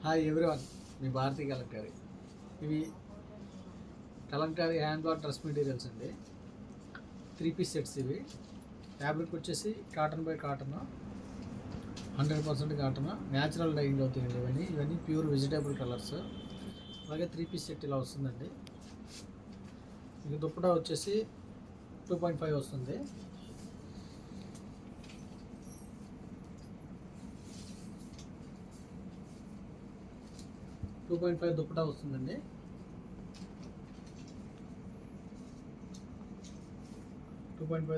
Hi everyone, మీ భారతీ కలంకారీ. ఇవి Kalamkari hand block dress materials అండి. 3 పీస్ సెట్స్. ఇవి ఫ్యాబ్రిక్ వచ్చేసి cotton by cotton, 100% cotton, natural dyeing అవుతాయండి. ఇవన్నీ ప్యూర్ వెజిటేబుల్ కలర్స్. అలాగే 3 పీస్ సెట్ ఇలా వస్తుందండి. ఇది దుప్పటా వచ్చేసి 2.5 వస్తుంది. దుప్పటా వస్తుందండి.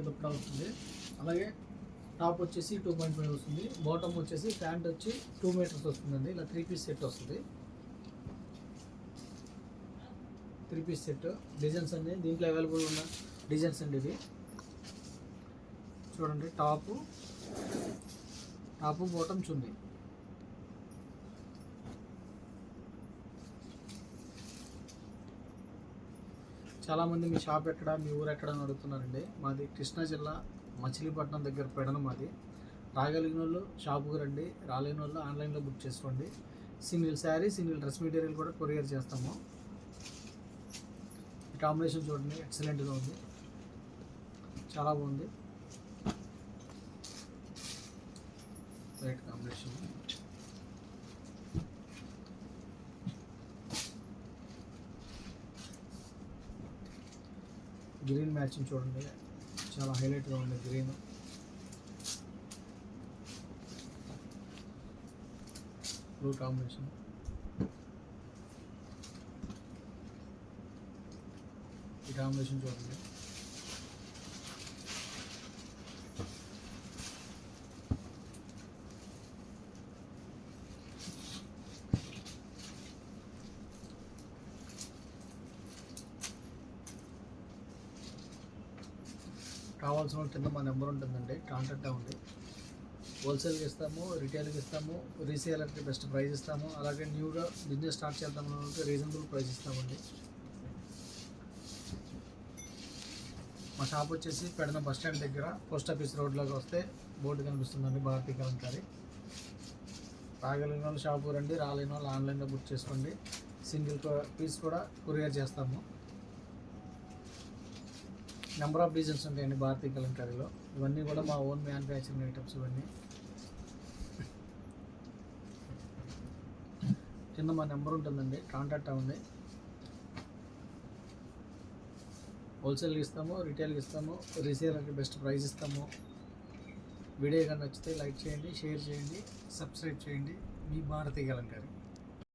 దుప్పటా వస్తుంది. అలాగే టాప్ వచ్చేసి 2.5 వస్తుంది. బాటమ్ వచ్చేసి ప్యాంట్ వచ్చి 2 మీటర్స్ వస్తుందండి. ఇలా 3 పీస్ సెట్ వస్తుంది. 3 పీస్ సెట్ డిజైన్స్ అండి. దీంట్లో అవైలబుల్ ఉన్న డిజైన్స్ అండి ఇవి. చూడండి, టాపు బాటమ్ చున్నీ. చాలామంది మీ షాప్ ఎక్కడ, మీ ఊరు ఎక్కడ అని అడుగుతున్నారండి. మాది కృష్ణా జిల్లా మచిలీపట్నం దగ్గర పెడన మాది. రాగలిగిన వాళ్ళు షాపుకు రండి, రాలేని వాళ్ళు ఆన్లైన్లో బుక్ చేసుకోండి. Single sari, single dress material కూడా కొరియర్ చేస్తాము. ఈ కాంబినేషన్ చూడండి, ఎక్సలెంట్గా ఉంది, చాలా బాగుంది. Right combination. గ్రీన్ మ్యాచింగ్ చూడండి, చాలా హైలైట్గా ఉంది. Green, blue combination. ఈ కాంబినేషన్ చూడండి. కావాల్సిన వాళ్ళు కింద మా నెంబర్ ఉంటుందండి, కాంటాక్ట్ అవ్వండి. హోల్సేల్కి ఇస్తాము, రిటైల్కి ఇస్తాము, రీసేలర్కి బెస్ట్ ప్రైస్ ఇస్తాము. అలాగే న్యూగా బిజినెస్ స్టార్ట్ చేద్దామని వాళ్ళకి రీజనబుల్ ప్రైస్ ఇస్తామండి. మా షాప్ వచ్చేసి పెడన బస్ స్టాండ్ దగ్గర పోస్ట్ ఆఫీస్ రోడ్లోకి వస్తే బోర్డు కనిపిస్తుందండి, భారతీ కలంకారీ. రాగలిగిన వాళ్ళు షాపు రండి, రాలేని వాళ్ళు ఆన్లైన్లో బుక్ చేసుకోండి. సింగిల్ పీస్ కూడా కొరియర్ చేస్తాము. నెంబర్ ఆఫ్ డిజైన్స్ ఉంటాయండి భారతీ కలంకారీలో. ఇవన్నీ కూడా మా ఓన్ మ్యానుఫ్యాక్చరింగ్ ఐటమ్స్. ఇవన్నీ కింద మా నెంబర్ ఉంటుందండి, కాంటాక్ట్ అవ్వండి. హోల్సేల్కి ఇస్తాము, రిటైల్కి ఇస్తాము, రీసేలర్కి బెస్ట్ ప్రైస్ ఇస్తాము. వీడియో కానీ నచ్చితే లైక్ చేయండి, షేర్ చేయండి, సబ్స్క్రైబ్ చేయండి. మీ భారతీ కలంకారీ.